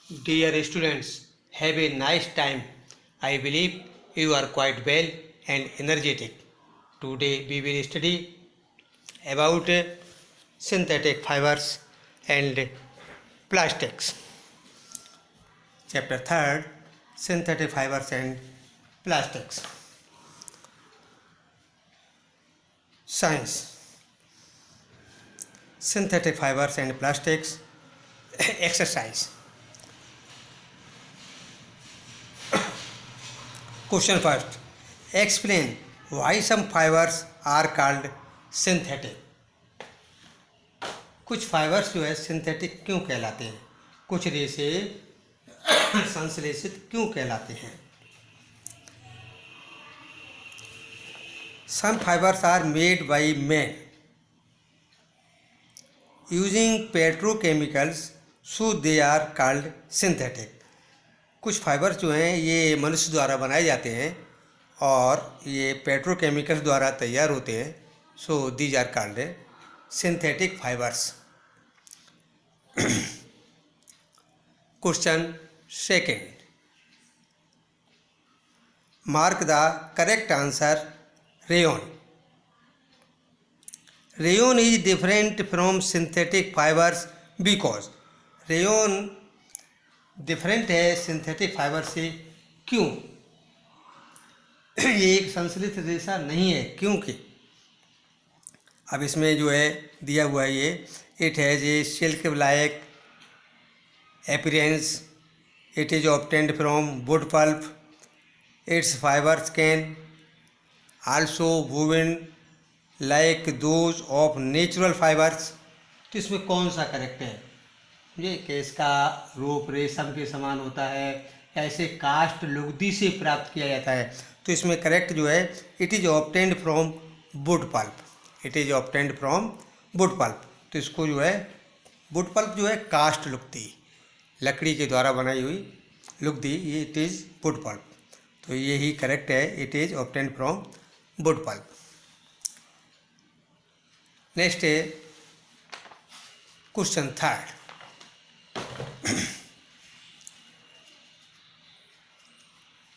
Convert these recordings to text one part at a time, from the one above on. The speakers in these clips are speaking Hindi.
Dear students, have a nice time. I believe you are quite well and energetic. Today we will study about synthetic fibers and plastics. Chapter 3, Synthetic Fibers and Plastics. Science. Synthetic fibers and plastics. Exercise. Question first. Explain why some fibers are called synthetic. कुछ फाइबर्स जो है सिंथेटिक क्यों कहलाते हैं, कुछ रेशे संश्लेषित क्यों कहलाते हैं. Some fibers are made by man using petrochemicals, so they are called synthetic. कुछ फाइबर्स जो हैं ये मनुष्य द्वारा बनाए जाते हैं और ये पेट्रोकेमिकल्स द्वारा तैयार होते हैं. So these are called synthetic fibres. Question second. Mark the correct answer. Rayon. Rayon is different from synthetic fibres because. Rayon different है सिंथेटिक फाइबर से क्यों. ये एक संश्लेषित रेशा नहीं है क्योंकि अब इसमें जो है दिया हुआ है ये it has a silk like appearance. It is obtained from wood pulp. It's fibres can also woven like those of natural fibres. तो इसमें कौन सा करेक्ट है, ये कि इसका रूप रेशम के समान होता है या इसे कास्ट लुगदी से प्राप्त किया जाता है. तो इसमें करेक्ट जो है it is obtained from wood pulp. It is obtained from wood pulp. तो इसको जो है वुड पल्प जो है कास्ट लुगदी, लकड़ी के द्वारा बनाई हुई लुगदी, ये इट इज़ वुड पल्प. तो यही करेक्ट है, it is obtained from wood pulp. Next है question third.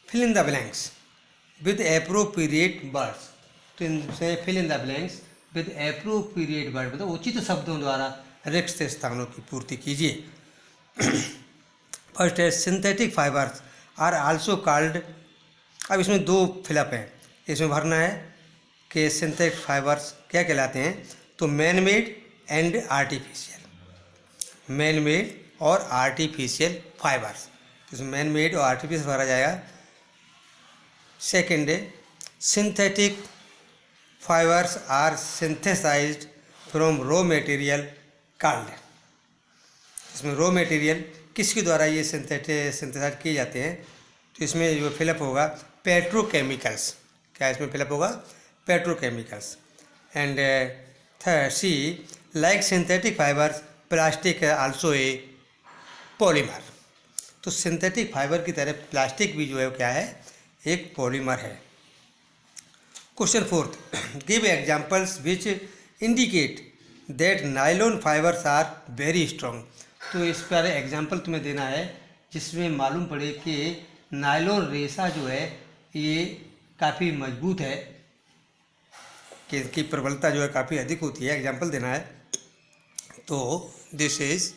fill in the blanks with appropriate words. तो इनसे fill in the blanks with appropriate word, मतलब उचित शब्दों द्वारा रिक्त स्थानों की पूर्ति कीजिए. फर्स्ट है synthetic fibres are also called. अब इसमें दो फिलअप हैं, इसमें भरना है कि सिंथेटिक फाइबर्स क्या कहलाते हैं. तो man made and artificial. Man made और आर्टिफिशियल फाइबर्स. इसमें मैन मेड और आर्टिफिशियल भरा जाएगा. सेकेंड है synthetic fibres are synthesised from raw material called. इसमें रॉ मटेरियल किसके द्वारा ये सिंथेसाइज किए जाते हैं. तो इसमें जो फिलअप होगा पेट्रोकेमिकल्स. क्या इसमें फिलअप होगा petrochemicals. And third see like synthetic fibres plastic also a polymer. तो सिंथेटिक फाइबर की तरह प्लास्टिक भी जो है क्या है, एक पॉलीमर है. Question fourth. Give examples which indicate that nylon fibres are very strong. तो इस पर एग्जांपल तुम्हें देना है जिसमें मालूम पड़े कि नायलॉन रेशा जो है ये काफ़ी मजबूत है, कि इसकी प्रबलता जो है काफ़ी अधिक होती है. एग्जांपल देना है. तो this is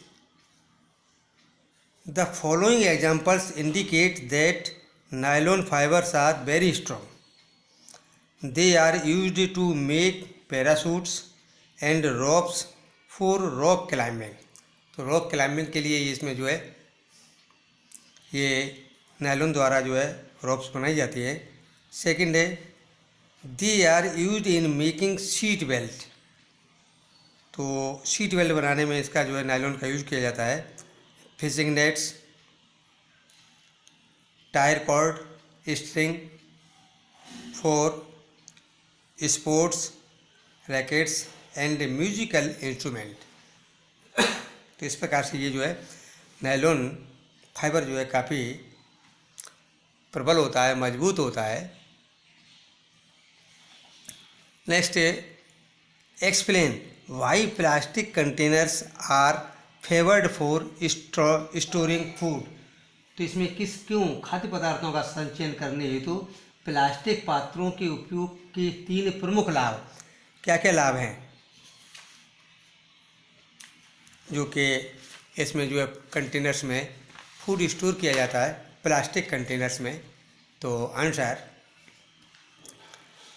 the following examples indicate that nylon fibers are very strong. They are used to make parachutes and ropes for rock climbing. तो रॉक क्लाइंबिंग के लिए इसमें जो है ये नायलॉन द्वारा जो है रॉप्स बनाई जाती है. सेकंड है they are used in making seat belt. तो सीट बेल्ट बनाने में इसका जो है नायलॉन का यूज किया जाता है. Fishing nets, tyre cord, string for sports rackets and musical instrument. तो इस प्रकार से ये जो है नायलॉन फाइबर जो है काफ़ी प्रबल होता है, मजबूत होता है. Next explain why plastic containers are favoured for storing food. तो इसमें क्यों खाद्य पदार्थों का संचयन करने हेतु प्लास्टिक पात्रों के उपयोग के 3 प्रमुख लाभ क्या क्या लाभ हैं जो कि इसमें जो है कंटेनर्स में फूड स्टोर किया जाता है प्लास्टिक कंटेनर्स में। तो answer,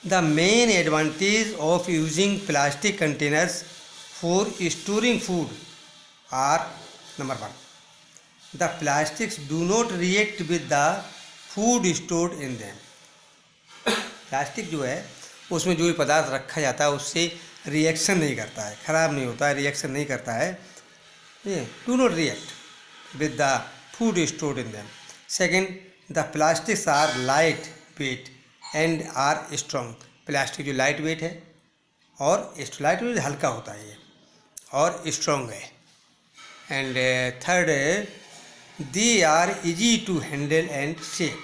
the main advantage of using plastic containers for storing food are, number 1, the plastics do not react with the food stored in them. Plastic जो है उसमें जो भी पदार्थ रखा जाता है उससे रिएक्शन नहीं करता है, ख़राब नहीं होता है, रिएक्शन नहीं करता है, ये do not react with the food stored in them. Second, the plastics are light weight and are strong. Plastic जो लाइट वेट है और लाइट वेट हल्का होता है ये और स्ट्रॉन्ग है। And third, they are easy to handle and shape.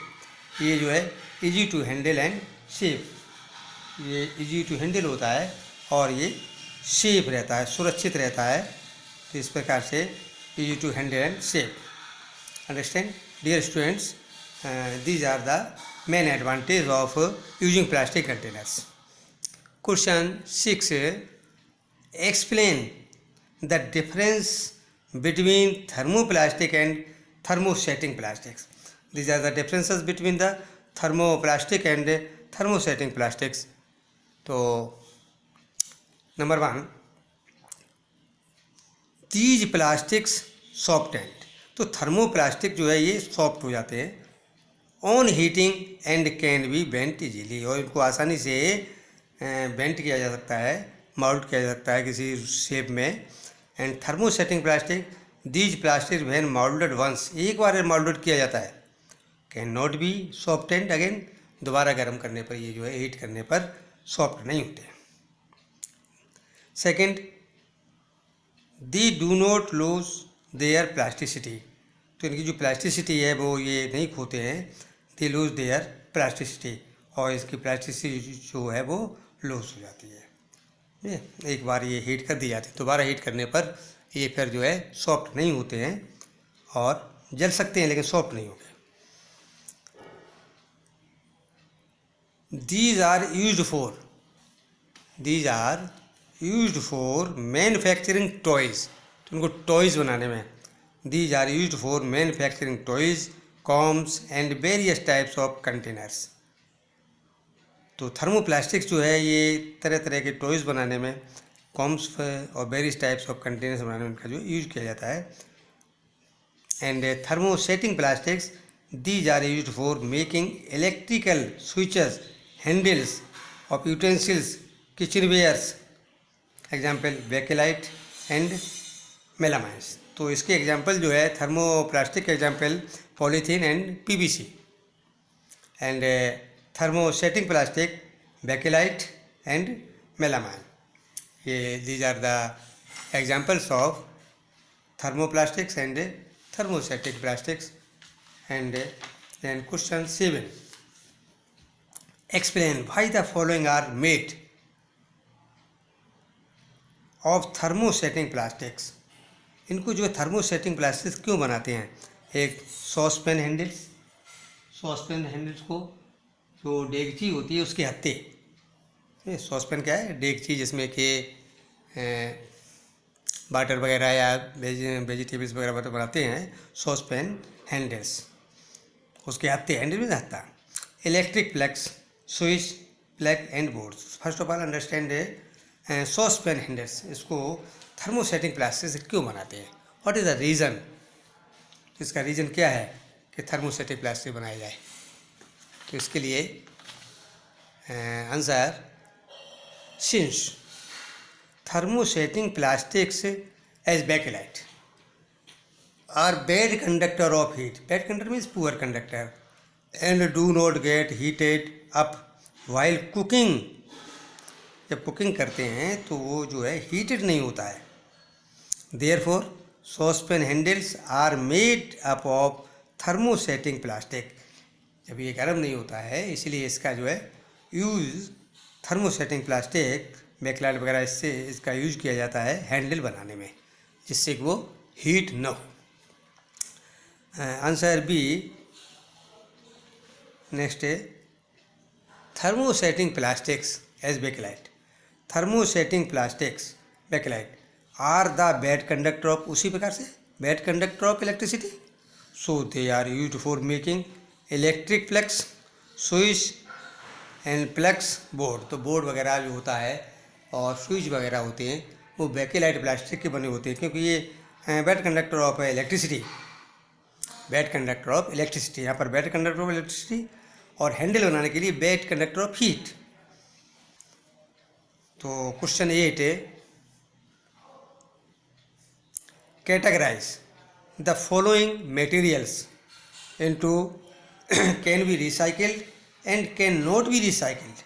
ये जो है easy to handle and shape, ये इजी टू हैंडल होता है और ये शेप रहता है, सुरक्षित रहता है। तो इस प्रकार से easy to handle and shape. Understand dear students, these are the main advantage of using plastic containers. Question 6, explain the difference between thermoplastic and thermosetting plastics. These are the differences between the thermoplastic and thermosetting plastics. तो नंबर 1, these plastics soften। तो थर्मोप्लास्टिक जो है ये सॉफ्ट हो जाते हैं on heating and can be bent easily, और इनको आसानी से बेंट किया जा सकता है, माउल्ट किया जा सकता है किसी शेप में। And thermosetting plastic, these plastic when moulded once, एक बार माउल्डेड किया जाता है, can not be softened again, दोबारा गर्म करने पर ये जो है हीट करने पर सॉफ्ट नहीं होते। Second, the do not lose their plasticity. तो इनकी जो प्लास्टिसिटी है वो ये नहीं खोते हैं, दे लूज देयर प्लास्टिसिटी, और इसकी प्लास्टिसिटी जो है वो लूज हो जाती है। एक बार ये हीट कर दी जाती है, दोबारा हीट करने पर ये फिर जो है सॉफ्ट नहीं होते हैं और जल सकते हैं लेकिन सॉफ्ट नहीं होते। These are used for manufacturing toys. तो उनको टॉयज़ बनाने में, these are used for manufacturing toys, combs and various types of containers. तो थर्मोप्लास्टिक्स जो है ये तरह तरह के टॉयज़ बनाने में, कॉम्स और वेरियस टाइप्स ऑफ कंटेनर्स बनाने में उनका जो यूज किया जाता है। And thermosetting plastics, these are used for making electrical switches, handles of utensils, kitchenwares, example bakelite and melamines. तो इसके एग्जाम्पल जो है थर्मोप्लास्टिक के example polythene and PVC. And thermosetting plastic bakelite and melamine. ये these are the examples of thermoplastics and thermosetic plastics. And then question 7, explain why the following are made of thermosetting plastics. इनको जो थर्मोसेटिंग प्लास्टिक्स क्यों बनाते हैं? एक सॉसपैन हैंडल्स को जो डेगची होती है उसके हत्थे, सॉसपैन क्या है? डेगची जिसमें कि बाटर वगैरह या वेजिटेबल्स वगैरह बनाते हैं, सॉसपैन हैंडल्स, उसके हत्थे, हैंडल में हत्था। Electric plugs, switch plug and boards. First of all understand saucepan handles, इसको थर्मोसेटिंग प्लास्टिक से क्यों बनाते हैं? What is the reason? इसका रीज़न क्या है कि थर्मोसेटिक प्लास्टिक बनाया जाए? तो इसके लिए answer, since thermosetting plastics as bakelite are bad conductor of heat, bad conductor means poor conductor, and do not get heated up while cooking. जब कुकिंग करते हैं तो वो जो है हीटेड नहीं होता है। Therefore saucepan handles are made up of thermosetting plastic. जब ये गर्म नहीं होता है इसलिए इसका जो है यूज़ थर्मोसेटिंग प्लास्टिक, बेकलाइट वगैरह, इससे इसका यूज किया जाता है हैंडल बनाने में, जिससे कि वो heat? No. Answer B. Next, thermosetting plastics as bakelite. Thermosetting plastics bakelite are the bad conductor of, उसी प्रकार से bad conductor of electricity. So they are used for making electric plugs, switch and plugs board. तो बोर्ड वगैरह जो होता है और स्विच वगैरह होते हैं वो बेकेलाइट प्लास्टिक के बने होते हैं, क्योंकि ये bad conductor of electricity, bad conductor of electricity, यहाँ पर बैड कंडक्टर ऑफ इलेक्ट्रिसिटी और हैंडल बनाने के लिए बैड कंडक्टर ऑफ हीट. तो क्वेश्चन 8 है, categorise the following materials into can be recycled and can not be recycled.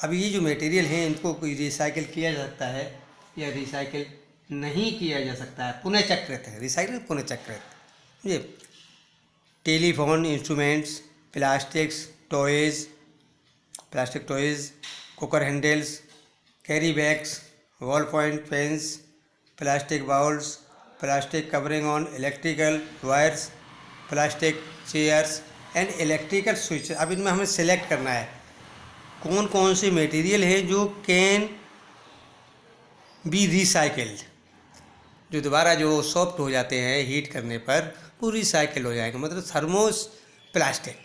अब ये जो मटेरियल हैं इनको कोई रिसाइकिल किया जा सकता है या रिसाइकिल नहीं किया जा सकता है, पुनः चक्रित है, रिसाइकिल पुनः चक्रित. ये telephone instruments, plastics toys, plastic toys, cooker handles, carry bags, ball point pens, plastic bowls, plastic covering on electrical wires, plastic chairs and electrical switch. अब इनमें हमें सेलेक्ट करना है कौन कौन से मटेरियल है जो कैन बी रिसाइकिल्ड, जो दोबारा जो सॉफ्ट हो जाते हैं हीट करने पर वो रिसाइकिल हो जाएंगे, मतलब thermos plastic.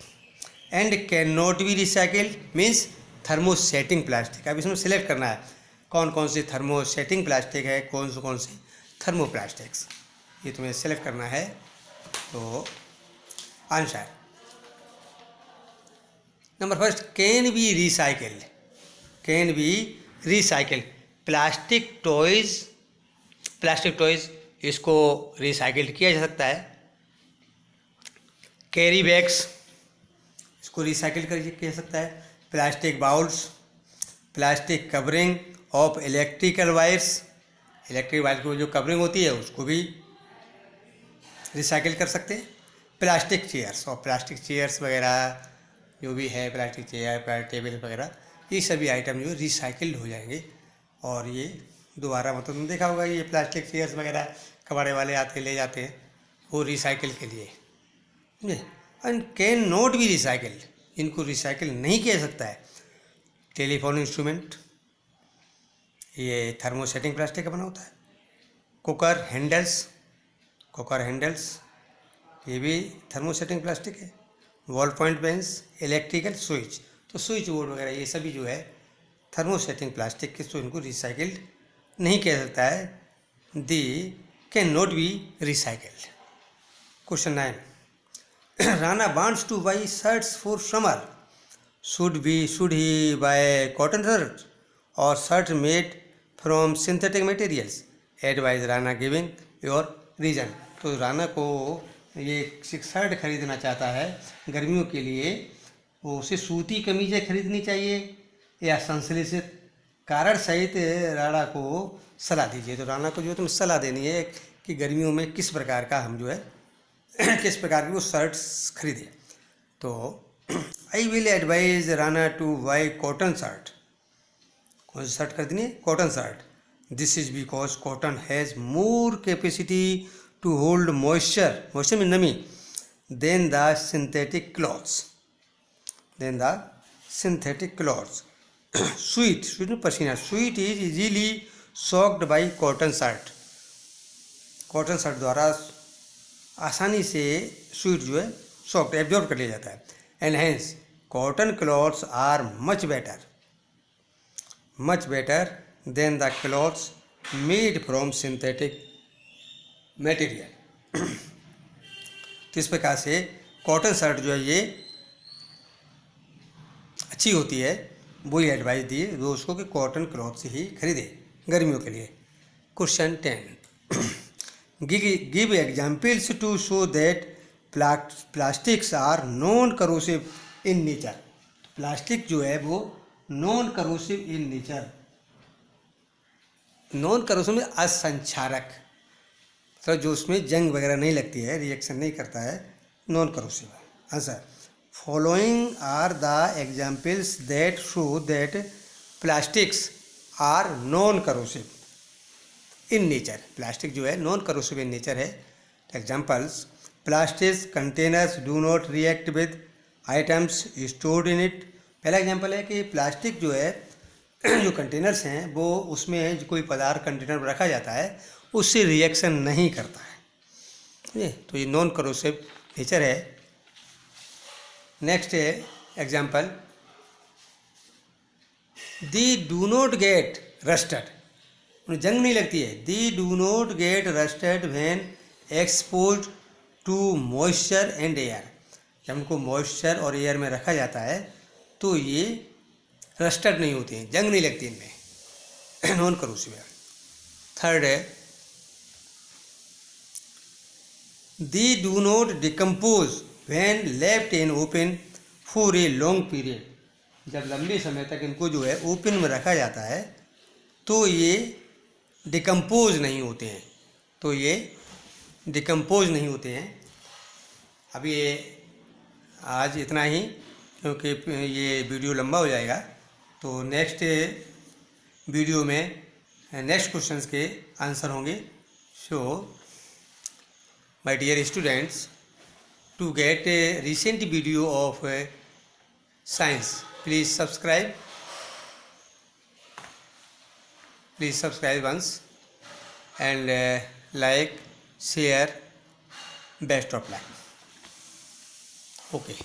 And can not be recycled means thermosetting plastic. अब इसमें सेलेक्ट करना है कौन कौन सी थर्मोसेटिंग प्लास्टिक है, कौन सी थर्मोप्लास्टिक्स, ये तुम्हें सेलेक्ट करना है. तो answer number first, can be recycled, can be recycled. Plastic toys इसको रिसाइकिल्ड किया जा सकता है. कैरी बैग्स इसको रिसाइकिल किया जा सकता है. Plastic bowls, plastic covering of electrical wires, electric wire की जो कवरिंग होती है उसको भी रिसाइकिल कर सकते हैं. प्लास्टिक चेयर्स, और प्लास्टिक चेयर्स वगैरह जो भी है, प्लास्टिक चेयर, टेबल वगैरह, ये सभी आइटम जो रिसाइकिल्ड हो जाएंगे और ये दोबारा, मतलब तुमने देखा होगा ये प्लास्टिक चेयर्स वगैरह कबाड़े वाले आते ले जाते हैं वो रिसाइकिल के लिए. And can not be recycled, इनको रिसाइकिल नहीं किया जा सकता है. टेलीफोन इंस्ट्रूमेंट ये थर्मोसेटिंग प्लास्टिक का बना होता है. कुकर हैंडल्स ये भी थर्मोसेटिंग प्लास्टिक है. Ball point pens, electrical switch, तो स्विच बोर्ड वगैरह ये सभी जो है थर्मोसेटिंग प्लास्टिक के, तो इनको रिसाइकिल्ड नहीं किया जा सकता है. They can not be recycled. Question 9, Rana wants to buy shirts for summer. Should he buy cotton shirt or shirt made from synthetic materials. Advise Rana giving your reason. तो राणा को ये शर्ट खरीदना चाहता है गर्मियों के लिए, वो उसे सूती कमीज़ें खरीदनी चाहिए या संश्लेषित कारण सहित राणा को सलाह दीजिए. तो राणा को जो तुम सलाह देनी है कि गर्मियों में किस प्रकार का हम जो है किस प्रकार की वो शर्ट्स खरीदें. तो I will advise Rana to buy cotton shirt. कौन सी शर्ट खरीदनी है? Cotton shirt. This is because cotton has more capacity to hold moisture में नमी than the synthetic clothes. Sweet में पसीना. Sweet is easily soaked by cotton shirt. Cotton shirt द्वारा आसानी से स्वीट जो है सॉफ्ट एब्जॉर्ब कर लिया जाता है. And hence cotton clothes are much better than the clothes made from synthetic material. तो इस प्रकार से कॉटन शर्ट जो है ये अच्छी होती है. वही एडवाइस दिए दोस्त को कि कॉटन क्लॉथ से ही खरीदे गर्मियों के लिए. Question 10, give examples to show that plastics are non corrosive in nature. Plastic जो है वो non corrosive in nature. Non corrosive में असंक्षारक, तो जो उसमें जंग वगैरह नहीं लगती है, रिएक्शन नहीं करता है, नॉन करोसिव है. Answer, following are the examples that show that plastics are non corrosive in nature, plastic जो है नॉन करोसिव इन नेचर है। Examples, plastic containers do not react with items stored in it. पहला एग्जाम्पल है कि प्लास्टिक जो है जो कंटेनर्स हैं वो उसमें जो कोई पदार्थ कंटेनर में रखा जाता है उससे रिएक्शन नहीं करता है, समझे, तो ये नॉन करोसिव नेचर है। नेक्स्ट है example, they do not get rusted, उन्हें जंग नहीं लगती है। They do not get rusted when exposed to moisture and air, जब उनको मॉइस्चर और एयर में रखा जाता है तो ये रस्टेड नहीं होती हैं, जंग नहीं लगती इनमें, नॉन करोसिव है। थर्ड है, they do not decompose when left in open for a long period, जब लंबे समय तक इनको जो है ओपन में रखा जाता है तो ये डिकम्पोज नहीं होते हैं, तो ये डिकम्पोज नहीं होते हैं। अब ये आज इतना ही, क्योंकि ये वीडियो लंबा हो जाएगा, तो नेक्स्ट वीडियो में नेक्स्ट क्वेश्चंस के आंसर होंगे। So my dear students, to get a recent video of science, please subscribe once and like, share, best of luck. Okay.